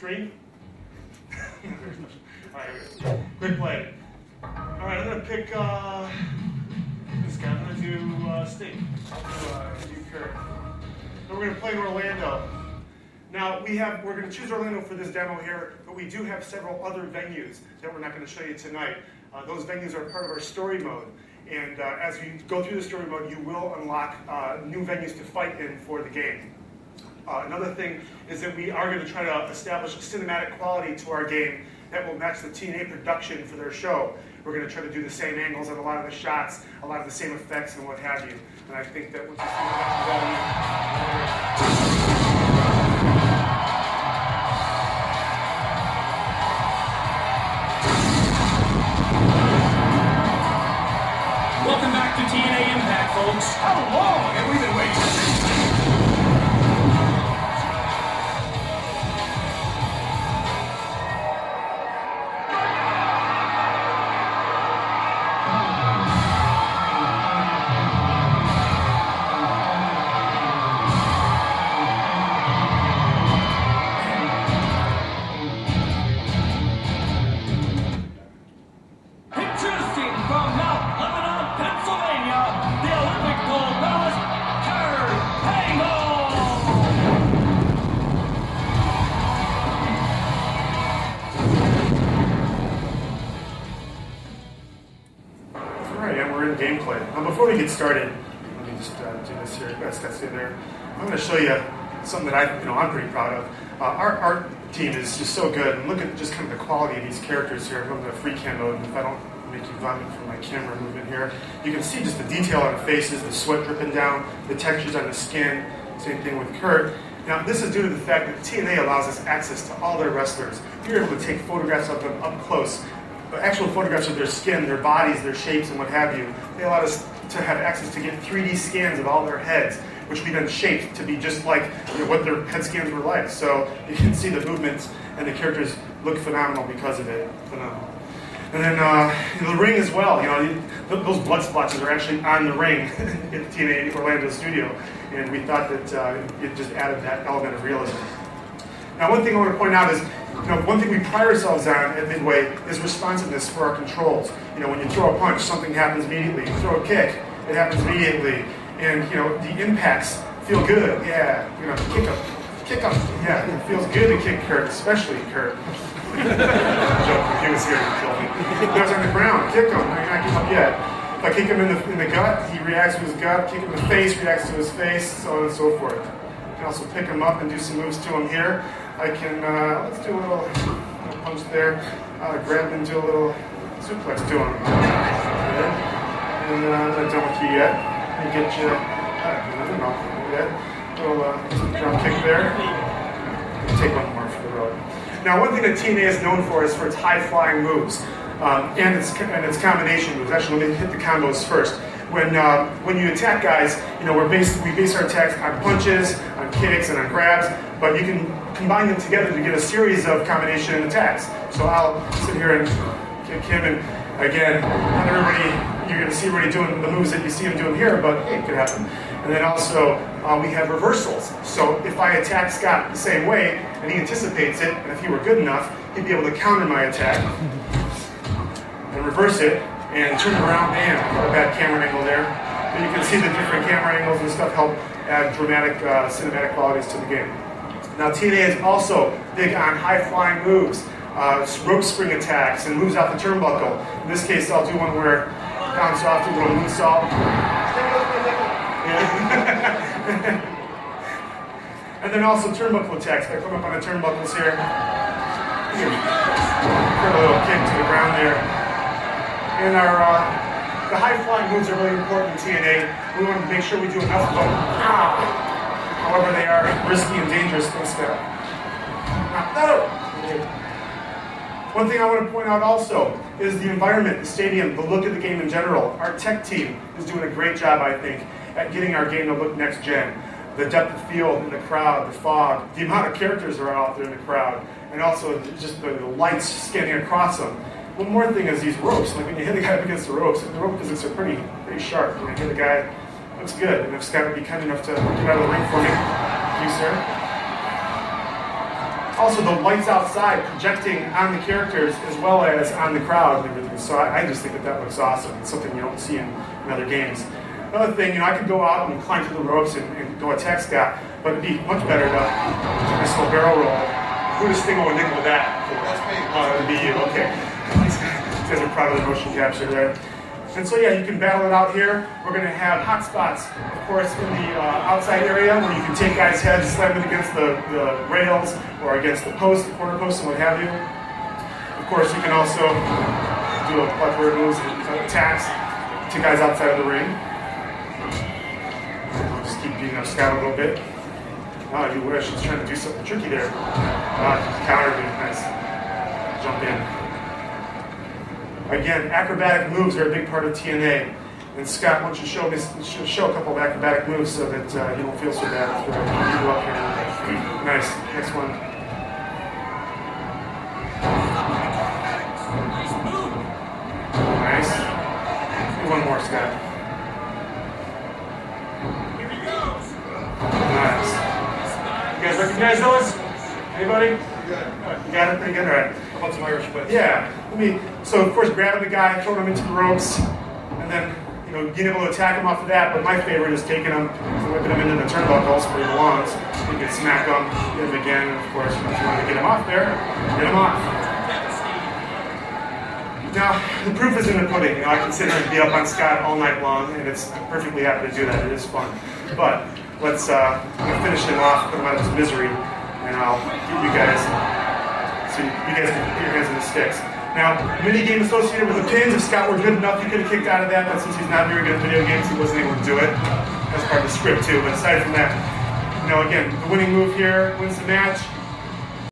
screen? Alright, quick play. Alright, I'm going to pick this guy. I'm going to do Sting. Do Kurt. Then we're going to play Orlando. Now, we're going to choose Orlando for this demo here, but we do have several other venues that we're not going to show you tonight. Those venues are part of our story mode. And as you go through the story mode, you will unlock new venues to fight in for the game. Another thing is that we are going to try to establish a cinematic quality to our game that will match the TNA production for their show. We're going to try to do the same angles on a lot of the shots, a lot of the same effects and what have you. And I think that once you see that, welcome back to TNA Impact, folks. How long have we been waiting? gameplay. Now before we get started, let me just do this here. That's in there. I'm going to show you something that I'm pretty proud of. Our art team is just so good, and look at just kind of the quality of these characters here. I'm going to free cam mode, and if I don't make you vomit from my camera movement here, you can see just the detail on the faces, the sweat dripping down, the textures on the skin. Same thing with Kurt. Now this is due to the fact that TNA allows us access to all their wrestlers. You're able to take photographs of them up close. Actual photographs of their skin, their bodies, their shapes, and what have you. They allowed us to have access to get 3D scans of all their heads, which we then shaped to be just like what their head scans were like. So you can see the movements, and the characters look phenomenal because of it. Phenomenal. And then the ring as well. Those blood splotches are actually on the ring at the TNA Orlando studio, and we thought that it just added that element of realism. Now, one thing I want to point out is, one thing we pride ourselves on at Midway is responsiveness for our controls. When you throw a punch, something happens immediately. You throw a kick, it happens immediately. And, the impacts feel good. Yeah, kick up. Yeah, it feels good to kick Kurt, especially Kurt. Joke, if he was here, he'd kill me. He goes on the ground, kick him. I can't kick him yet. If I kick him in the gut, he reacts to his gut. Kick him in the face, reacts to his face, so on and so forth. I can also pick him up and do some moves to him here. I can, let's do a little punch there, grab him, do a little suplex to him. Good. And I'm not done with you yet. Let me get you, little drum kick there. Take one more for the road. Now, one thing that TNA is known for is for its high-flying moves and its combination moves. Actually, let me hit the combos first. When you attack guys, we base our attacks on punches, on kicks, and on grabs, but you can combine them together to get a series of combination attacks. So I'll sit here and kick him, and again, not everybody, you're going to see everybody doing the moves that you see him doing here, but hey, it could happen. And then also, we have reversals. So if I attack Scott the same way, and he anticipates it, and if he were good enough, he'd be able to counter my attack, and reverse it, and turn it around. Man, got a bad camera angle there. But you can see the different camera angles and stuff help add dramatic, cinematic qualities to the game. Now, TNA is also big on high-flying moves, rope spring attacks, and moves off the turnbuckle. In this case, I'll do one where I bounce off, do a little moonsault. And then also turnbuckle attacks. I come up on the turnbuckles here. Put a little kick to the ground there. And the high-flying moves are really important in TNA. We want to make sure we do enough of them. However, they are risky and dangerous. No! One thing I want to point out also is the environment, the stadium, the look of the game in general. Our tech team is doing a great job, I think, at getting our game to look next gen. The depth of field in the crowd, the fog, the amount of characters that are out there in the crowd, and also just the lights scanning across them. One more thing is these ropes. Like when you hit a guy up against the ropes, the rope physics are pretty sharp. When you hit a guy, looks good. And if Scott would be kind enough to get out of the ring for me, thank you, sir. Also, the lights outside projecting on the characters as well as on the crowd and everything. So I just think that looks awesome. It's something you don't see in other games. Another thing, I could go out and climb through the ropes and go attack Scott, but it'd be much better to do this whole barrel roll. Who does Stingo and nickel with that? That's me. It'd be you. Okay. These guys are proud of the motion capture there. And so yeah, you can battle it out here. We're going to have hot spots, of course, in the outside area where you can take guys' heads, slam them against the rails or against the post, the corner post, and what have you. Of course, you can also do a plethora of moves and attacks to guys outside of the ring. I'll just keep beating up Scott a little bit. Oh, you wish. He's trying to do something tricky there. Counter me. Nice. Jump in. Again, acrobatic moves are a big part of TNA. And Scott, why don't you show a couple of acrobatic moves so that you don't feel so bad for you up here. Nice. Next one. Nice. Do one more, Scott. Here he goes. Nice. You guys recognize those? Anybody? You got it? Pretty good? All right. How about some Irish whips? Yeah. So of course, grabbing the guy, throwing him into the ropes, and then being able to attack him off of that. But my favorite is taking him and whipping him into the turnbuckles where he belongs. You can smack him, hit him again, and of course, if you want to get him off there, get him off. Now, the proof is in the pudding. I can sit here and beat up on Scott all night long, and I'm perfectly happy to do that. It is fun. But let's finish him off, put him out of his misery, and I'll get you guys so you guys can put your hands in the sticks. Now, mini game associated with the pins. If Scott were good enough, he could have kicked out of that, but since he's not very good at video games, he wasn't able to do it. That's part of the script too. But aside from that, again, the winning move here wins the match.